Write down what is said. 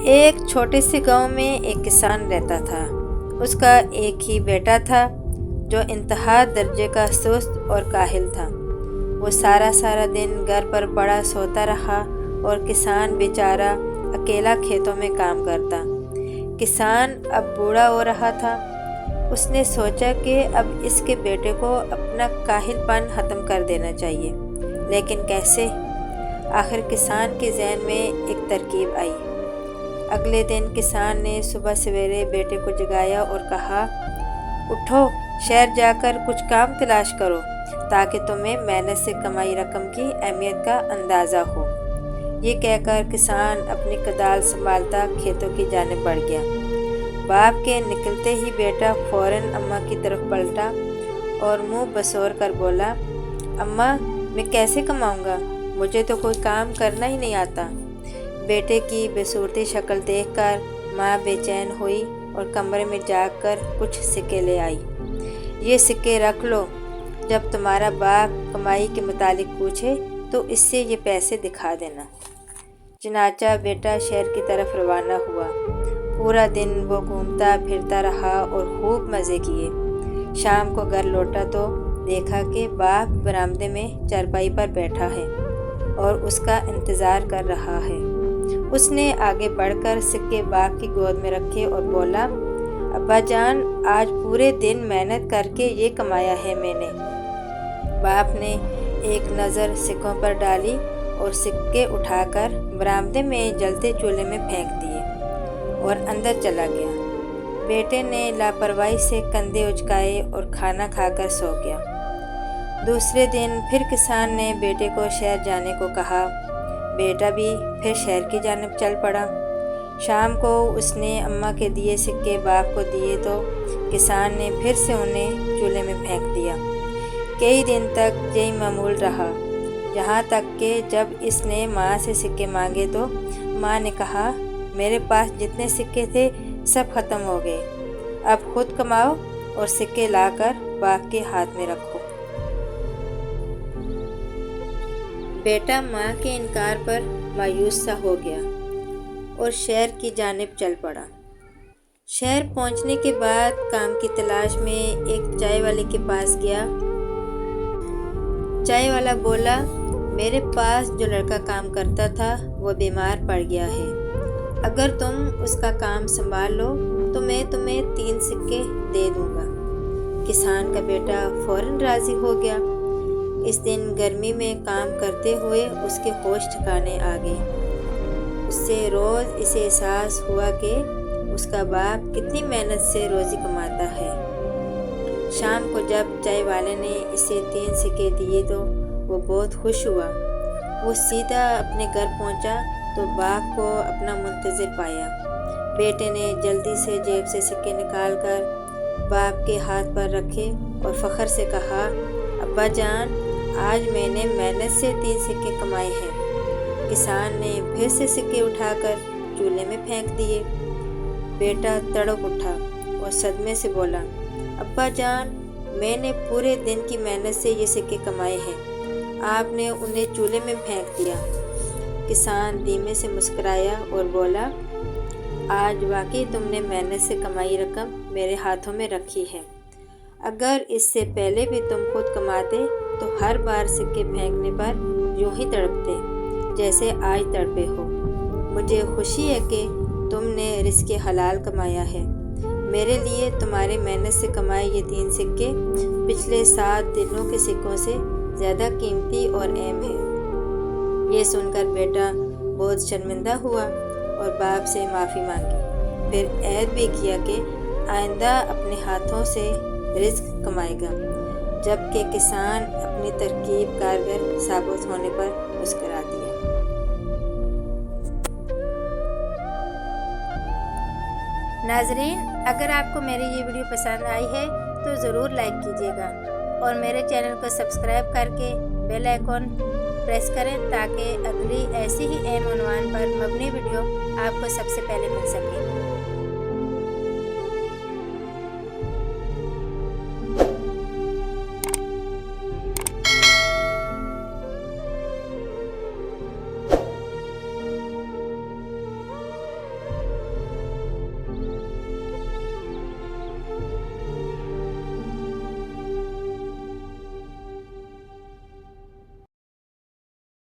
ایک چھوٹے سے گاؤں میں ایک کسان رہتا تھا۔ اس کا ایک ہی بیٹا تھا جو انتہا درجے کا سست اور کاہل تھا۔ وہ سارا دن گھر پر پڑا سوتا رہا اور کسان بیچارہ اکیلا کھیتوں میں کام کرتا۔ کسان اب بوڑھا ہو رہا تھا۔ اس نے سوچا کہ اب اس کے بیٹے کو اپنا کاہل پن ختم کر دینا چاہیے، لیکن کیسے؟ آخر کسان کے ذہن میں ایک ترکیب آئی۔ اگلے دن کسان نے صبح سویرے بیٹے کو جگایا اور کہا، اٹھو، شہر جا کر کچھ کام تلاش کرو تاکہ تمہیں محنت سے کمائی رقم کی اہمیت کا اندازہ ہو۔ یہ کہہ کر کسان اپنی کدال سنبھالتا کھیتوں کی جانب بڑھ گیا۔ باپ کے نکلتے ہی بیٹا فوراً اماں کی طرف پلٹا اور منہ بسور کر بولا، اماں، میں کیسے کماؤں گا؟ مجھے تو کوئی کام کرنا ہی نہیں آتا۔ بیٹے کی بے صورتی شکل دیکھ کر ماں بے چین ہوئی اور کمرے میں جا کر کچھ سکے لے آئی۔ یہ سکے رکھ لو، جب تمہارا باپ کمائی کے متعلق پوچھے تو اس سے یہ پیسے دکھا دینا۔ چنانچہ بیٹا شہر کی طرف روانہ ہوا۔ پورا دن وہ گھومتا پھرتا رہا اور خوب مزے کیے۔ شام کو گھر لوٹا تو دیکھا کہ باپ برآمدے میں چارپائی پر بیٹھا ہے اور اس کا انتظار کر رہا ہے۔ اس نے آگے بڑھ کر سکے باپ کی گود میں رکھے اور بولا، ابا جان، آج پورے دن محنت کر کے یہ کمایا ہے میں نے۔ باپ نے ایک نظر سکوں پر ڈالی اور سکے اٹھا کر برآمدے میں جلتے چولہے میں پھینک دیے اور اندر چلا گیا۔ بیٹے نے لاپرواہی سے کندھے اچکائے اور کھانا کھا کر سو گیا۔ دوسرے دن پھر کسان نے بیٹے کو شہر جانے کو کہا۔ بیٹا بھی پھر شہر کی جانب چل پڑا۔ شام کو اس نے اماں کے دیے سکے باپ کو دیے تو کسان نے پھر سے انہیں چولہے میں پھینک دیا۔ کئی دن تک یہی معمول رہا، یہاں تک کہ جب اس نے ماں سے سکے مانگے تو ماں نے کہا، میرے پاس جتنے سکے تھے سب ختم ہو گئے، اب خود کماؤ اور سکے لا کر باپ کے ہاتھ میں رکھو۔ بیٹا ماں کے انکار پر مایوس سا ہو گیا اور شہر کی جانب چل پڑا۔ شہر پہنچنے کے بعد کام کی تلاش میں ایک چائے والے کے پاس گیا۔ چائے والا بولا، میرے پاس جو لڑکا کام کرتا تھا وہ بیمار پڑ گیا ہے، اگر تم اس کا کام سنبھال لو تو میں تمہیں 3 سکے دے دوں گا۔ کسان کا بیٹا فوراً راضی ہو گیا۔ اس دن گرمی میں کام کرتے ہوئے اس کے ہوش ٹھکانے آ گئے۔ اس سے روز اسے احساس ہوا کہ اس کا باپ کتنی محنت سے روزی کماتا ہے۔ شام کو جب چائے والے نے اسے 3 سکے دیے تو وہ بہت خوش ہوا۔ وہ سیدھا اپنے گھر پہنچا تو باپ کو اپنا منتظر پایا۔ بیٹے نے جلدی سے جیب سے سکے نکال کر باپ کے ہاتھ پر رکھے اور فخر سے کہا، ابا جان، آج میں نے محنت سے 3 سکے کمائے ہیں۔ کسان نے پھر سے سکے اٹھا کر چولہے میں پھینک دیے۔ بیٹا تڑپ اٹھا اور صدمے سے بولا، ابا جان، میں نے پورے دن کی محنت سے یہ سکے کمائے ہیں، آپ نے انہیں چولہے میں پھینک دیا۔ کسان دھیمے سے مسکرایا اور بولا، آج واقعی تم نے محنت سے کمائی رقم میرے ہاتھوں میں رکھی ہے، اگر اس سے پہلے بھی تم خود کماتے تو ہر بار سکے پھینکنے پر یوں ہی تڑپتے جیسے آج تڑپے ہو۔ مجھے خوشی ہے کہ تم نے رزق حلال کمایا ہے۔ میرے لیے تمہاری محنت سے کمائے یہ 3 سکے پچھلے 7 دنوں کے سکوں سے زیادہ قیمتی اور اہم ہے۔ یہ سن کر بیٹا بہت شرمندہ ہوا اور باپ سے معافی مانگی، پھر عہد بھی کیا کہ آئندہ اپنے ہاتھوں سے رزق کمائے گا۔ جبکہ کسان اپنی ترکیب کارگر ثابت ہونے پر مسکرا دیا۔ ناظرین، اگر آپ کو میری یہ ویڈیو پسند آئی ہے تو ضرور لائک کیجیے گا اور میرے چینل کو سبسکرائب کر کے بیل آئیکن پریس کریں تاکہ اگلی ایسی ہی اہم عنوان پر مبنی ویڈیو آپ کو سب سے پہلے مل سکے۔